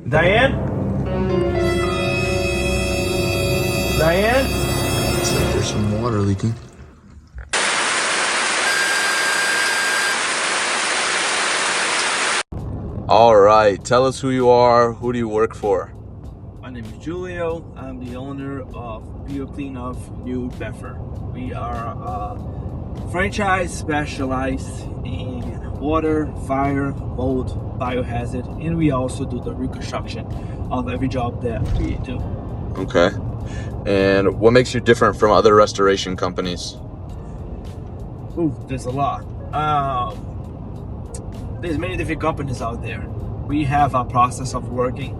Diane? Diane? Looks like there's some water leaking. All right, tell us who you are. Who do you work for? My name is Julio. I'm the owner of PuroClean of New Bedford. We are a franchise specialized in water, fire, mold, biohazard, and we also do the reconstruction of every job that we do. Okay. And what makes you different from other restoration companies? Ooh, there's a lot. There's many different companies out there. We have a process of working.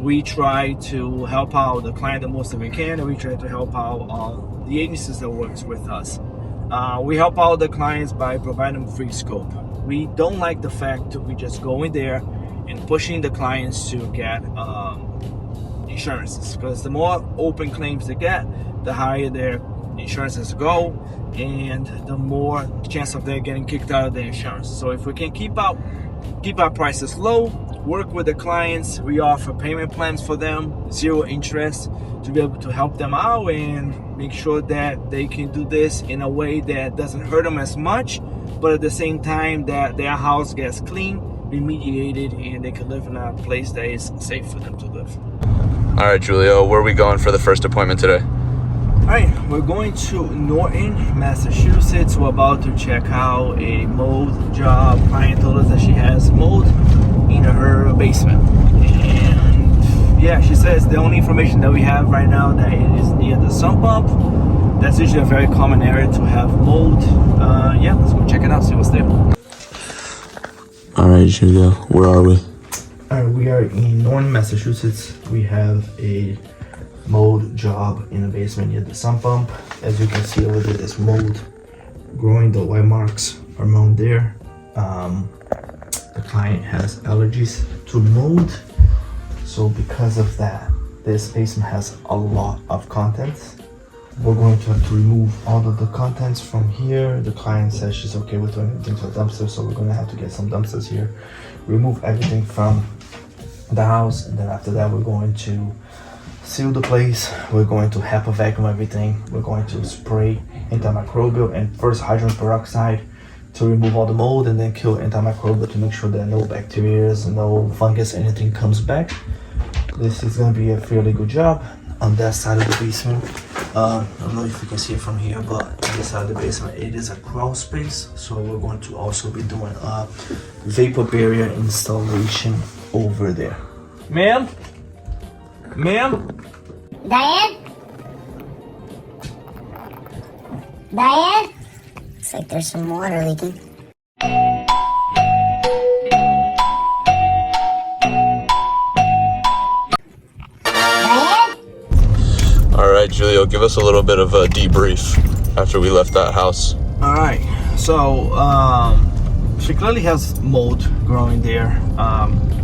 We try to help out the client the most that we can, and we try to help out the agencies that works with us. We help out the clients by providing them free scope. We don't like the fact that we just go in there and pushing the clients to get insurances, because the more open claims they get, the higher their insurances go, and the more chance of them getting kicked out of the insurance. So if we can keep our prices low, work with the clients, we offer payment plans for them, 0 interest, to be able to help them out and make sure that they can do this in a way that doesn't hurt them as much, but at the same time that their house gets clean, remediated, and they can live in a place that is safe for them to live. All right, Julio, where are we going for the first appointment today? All right, we're going to Norton, Massachusetts. We're about to check out a mold job. Client told us that she has mold in her basement. And yeah, she says the only information that we have right now that it is near the sump pump. That's usually a very common area to have mold. Yeah, let's go check it out, see what's there. All right, Julio, where are we? All right, we are in Norton, Massachusetts. We have a mold job in the basement near the sump pump. As you can see over there, there's mold growing. The white marks are mown there. The client has allergies to mold, so because of that, this basement has a lot of contents. We're going to have to remove all of the contents from here. The client says she's okay with doing everything to a dumpster, so we're going to have to get some dumpsters here, remove everything from the house, and then after that we're going to seal the place. We're going to HEPA vacuum everything. We're going to spray antimicrobial and first hydrogen peroxide to remove all the mold, and then kill antimicrobial to make sure that no bacteria, no fungus, anything comes back. This is going to be a fairly good job. On that side of the basement, I don't know if you can see it from here, but on this side of the basement, it is a crawl space. So we're going to also be doing a vapor barrier installation over there. Ma'am? Ma'am? Diane? Diane? Looks like there's some water leaking. Diane? All right, Julio, give us a little bit of a debrief after we left that house. All right, so she clearly has mold growing there.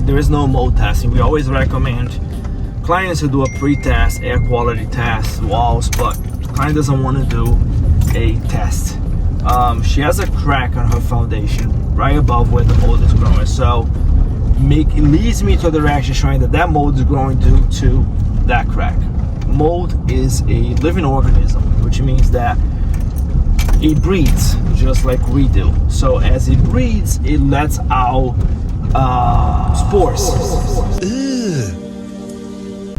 There is no mold testing. We always recommend clients to do a pre-test, air quality test, walls, but the client doesn't want to do a test. She has a crack on her foundation right above where the mold is growing, so it leads me to the reaction showing that mold is growing due to that crack. Mold is a living organism, which means that it breeds just like we do. So as it breeds, it lets out spores.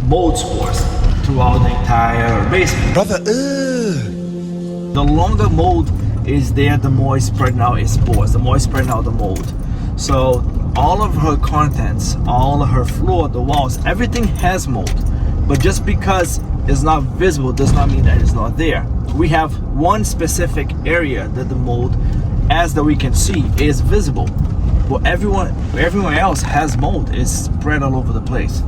Mold spores throughout the entire basement. Brother, The longer mold is there, the more it's spreading out its spores, the more it's spreading out the mold. So all of her contents, all of her floor, the walls, everything has mold. But just because it's not visible does not mean that it's not there. We have one specific area that the mold, as that we can see, is visible. But everyone else has mold. It's spread all over the place.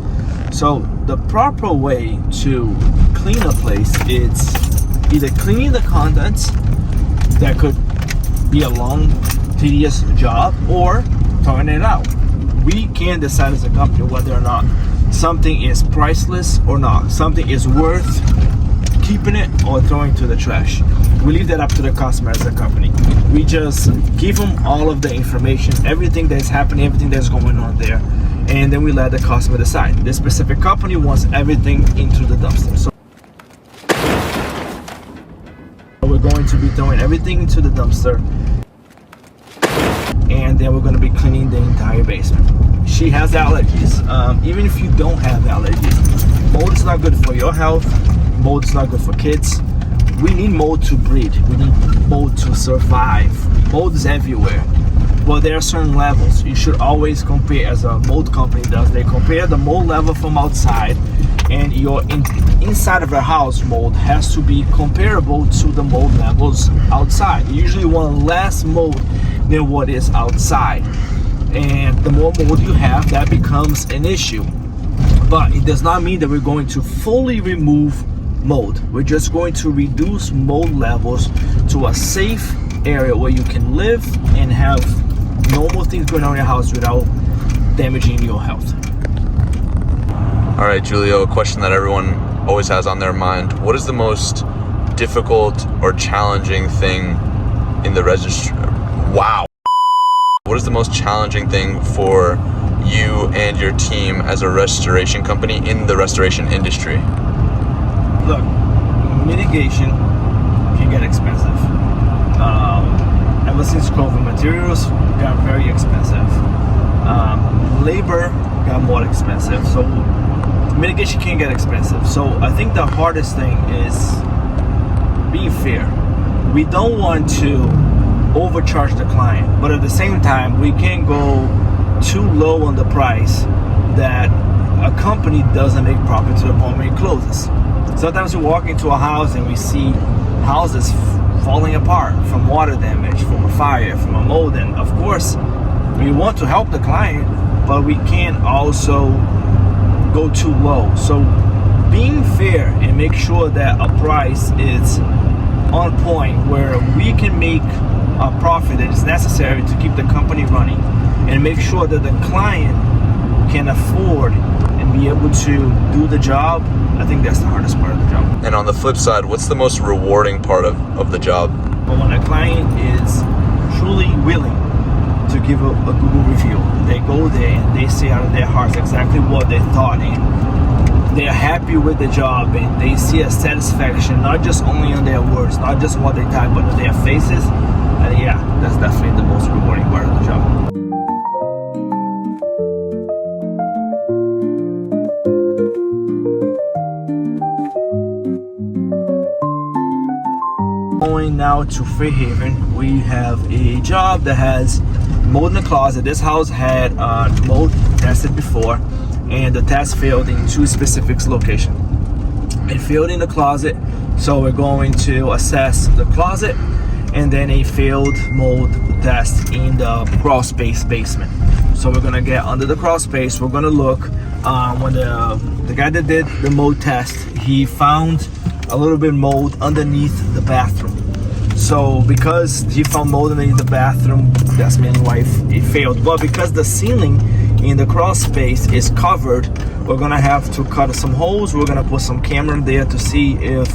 So the proper way to clean a place is either cleaning the contents, that could be a long, tedious job, or throwing it out. We can decide as a company whether or not something is priceless or not. Something is worth keeping it or throwing to the trash. We leave that up to the customer as a company. We just give them all of the information, everything that's happening, everything that's going on there, and then we let the customer decide. This specific company wants everything into the dumpster. So we're going to be throwing everything into the dumpster, and then we're going to be cleaning the entire basement. She has allergies. Even if you don't have allergies, mold is not good for your health. Mold is not good for kids. We need mold to breed. We need mold to survive. Mold is everywhere. But there are certain levels. You should always compare, as a mold company does. They compare the mold level from outside, and your inside of your house mold has to be comparable to the mold levels outside. You usually want less mold than what is outside. And the more mold you have, that becomes an issue. But it does not mean that we're going to fully remove mold. We're just going to reduce mold levels to a safe area where you can live and have normal things going on in your house without damaging your health. All right, Julio, a question that everyone always has on their mind. What is the most difficult or challenging thing in the registry? Wow. What is the most challenging thing for you and your team as a restoration company in the restoration industry? Look, mitigation can get expensive. Ever since COVID, materials got very expensive. Labor got more expensive. So mitigation can get expensive. So I think the hardest thing is being fair. We don't want to overcharge the client, but at the same time, we can't go too low on the price that a company doesn't make profit to the point where it closes. Sometimes we walk into a house and we see houses falling apart from water damage, from a fire, from a mold, and of course we want to help the client, but we can't also go too low. So being fair and make sure that a price is on point where we can make a profit that is necessary to keep the company running, and make sure that the client can afford and be able to do the job. I think that's the hardest part of the job. And on the flip side, what's the most rewarding part of the job? But when a client is truly willing to give a Google review, they go there and they say out of their hearts exactly what they thought, and they're happy with the job, and they see a satisfaction, not just only on their words, not just what they type, but on their faces. Yeah, that's definitely the most rewarding part of the job. Going now to Fairhaven, we have a job that has mold in the closet. This house had mold tested before, and the test failed in two specific locations. It failed in the closet, so we're going to assess the closet, and then a failed mold test in the crawl space basement. So we're gonna get under the crawl space. We're gonna look when the guy that did the mold test, he found a little bit mold underneath the bathroom. So because he found mold underneath the bathroom, that's mainly why it failed. But because the ceiling in the crawl space is covered, we're gonna have to cut some holes. We're gonna put some camera there to see if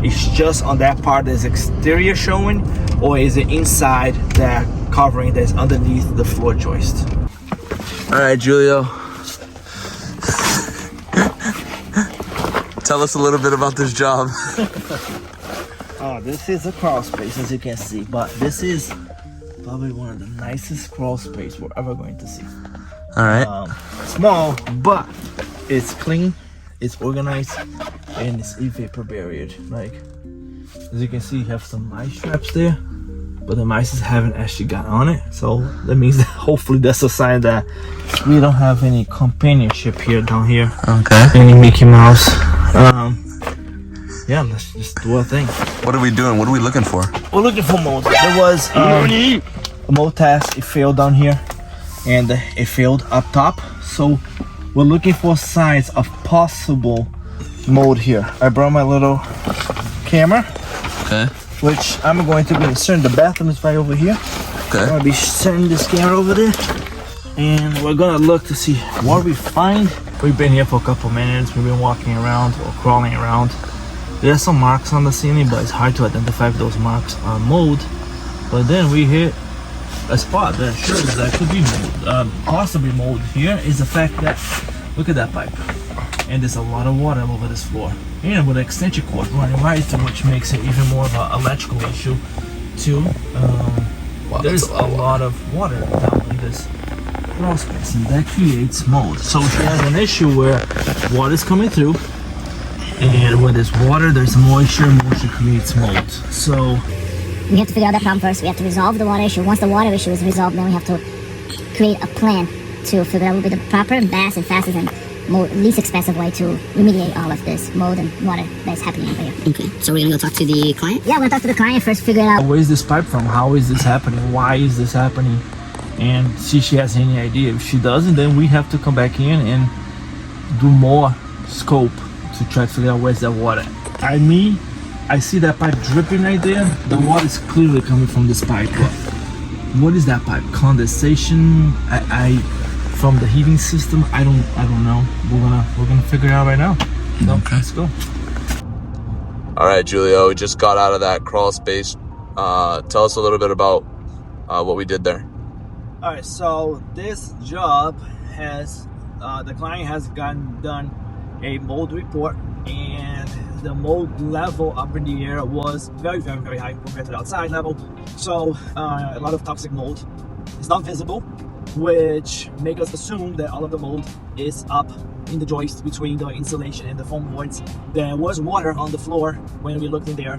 it's just on that part that's exterior showing, or is it inside that covering that's underneath the floor joist. All right, Julio. Tell us a little bit about this job. This is a crawl space, as you can see, but this is probably one of the nicest crawl space we're ever going to see. All right. Small, but it's clean, it's organized, and it's vapor barriered. Like, as you can see, you have some mice traps there, but the mice haven't actually got on it. So that means that hopefully that's a sign that we don't have any companionship here down here. Okay. Any Mickey Mouse. Yeah, let's just do our thing. What are we doing? What are we looking for? We're looking for mold. There was a mold test. It failed down here, and it failed up top. So we're looking for signs of possible mold here. I brought my little camera, Okay. which I'm going to be inserting. The bathroom is right over here. I'm Okay. gonna be sending this camera over there, and we're gonna look to see what we find. We've been here for a couple minutes. We've been walking around or crawling around. There's some marks on the ceiling, but it's hard to identify if those marks are mold. But then we hit a spot that shows that could be mold, possibly mold here is the fact that look at that pipe, and there's a lot of water over this floor, and with an extension cord running right through, which makes it even more of an electrical issue too. Wow, There's a lot of water down in this crawl space, and that creates mold. So she has an issue where water is coming through, and when there's water, there's moisture. Moisture creates mold. So We have to figure out that problem first. We have to resolve the water issue. Once the water issue is resolved, then we have to create a plan to figure out what would be the proper, best, and fastest and least expensive way to remediate all of this mold and water that's happening over here. Okay, so we're gonna go talk to the client? Yeah, we're gonna talk to the client first, figure it out. where is this pipe from? How is this happening? Why is this happening? And see if she has any idea. If she doesn't, then we have to come back in and do more scope to try to figure out where's that water. I see that pipe dripping right there. The water is clearly coming from this pipe. But what is that pipe? Condensation? I from the heating system? I don't know. We're gonna figure it out right now. So let's go. All right, Julio, we just got out of that crawl space. Tell us a little bit about what we did there. All right, so this job has the client has done a mold report, and the mold level up in the air was very, very, very high compared to the outside level. So a lot of toxic mold is not visible, which make us assume that all of the mold is up in the joist between the insulation and the foam boards. There was water on the floor when we looked in there,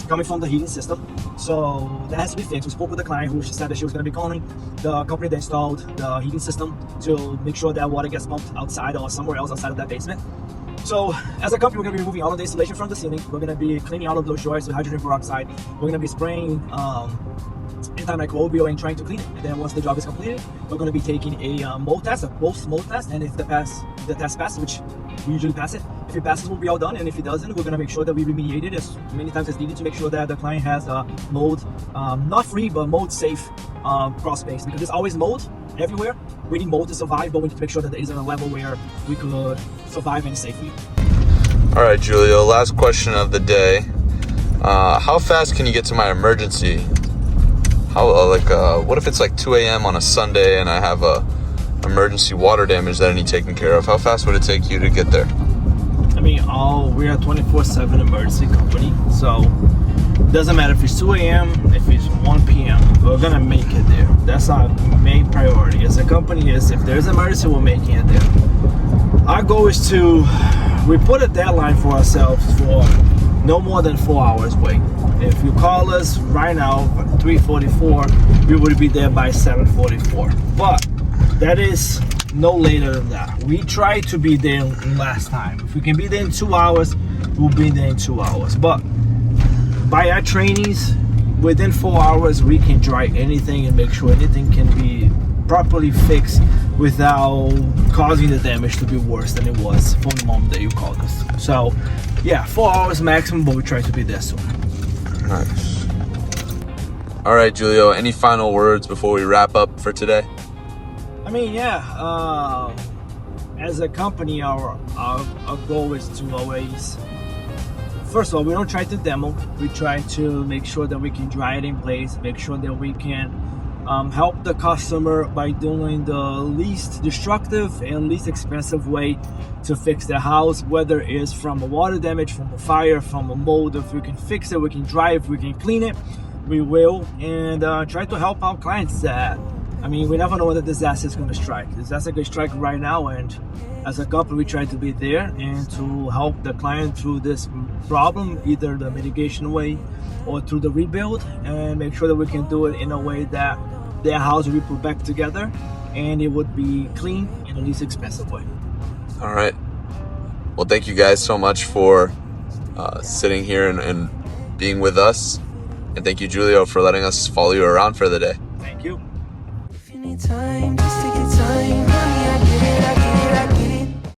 coming from the heating system. So that has to be fixed. We spoke with the client, who she said that she was going to be calling the company that installed the heating system to make sure that water gets pumped outside or somewhere else outside of that basement. So as a company, we're going to be removing all of the insulation from the ceiling. We're going to be cleaning all of those joists with hydrogen peroxide. We're going to be spraying antimicrobial and trying to clean it. And then once the job is completed, we're going to be taking a mold test, a post-mold test. And if the test passes, which we usually pass it, if it passes, we'll be all done. And if it doesn't, we're going to make sure that we remediate it as many times as needed to make sure that the client has a mold, not free, but mold safe crawl space. Because there's always mold everywhere. We need mold to survive, but we need to make sure that there isn't a level where we could survive and safely. All right, Julio, last question of the day. How fast can you get to my emergency? What if it's like 2 a.m. on a Sunday and I have a emergency water damage that I need taken care of? How fast would it take you to get there? I mean, we're a 24/7 emergency company, so it doesn't matter if it's 2 a.m., if it's 1 p.m., we're gonna make it there. That's our main priority as a company. Is if there's an emergency, we're making it there. Our goal is we put a deadline for ourselves for no more than 4 hours wait. If you call us right now at 3:44, we would be there by 7:44. But that is no later than that. We try to be there in less time. If we can be there in 2 hours, we'll be there in 2 hours. But by our trainees, within 4 hours, we can dry anything and make sure anything can be properly fixed without causing the damage to be worse than it was from the moment that you called us. So yeah, 4 hours maximum, but we try to be there soon. Nice. All right, Julio, any final words before we wrap up for today? I mean, yeah, as a company, our goal is to always, first of all, we don't try to demo. We try to make sure that we can dry it in place, make sure that we can help the customer by doing the least destructive and least expensive way to fix their house, whether it's from a water damage, from a fire, from a mold. If we can fix it, we can dry it, we can clean it, we will. And try to help our clients that, I mean, we never know when the disaster is going to strike. The disaster could strike right now, and as a company, we try to be there and to help the client through this problem, either the mitigation way or through the rebuild, and make sure that we can do it in a way that their house will be put back together and it would be clean in the least expensive way. All right. Well, thank you guys so much for sitting here and being with us. And thank you, Julio, for letting us follow you around for the day. Thank you. If you need time, just take your time, honey, I get it, I get it, I get it.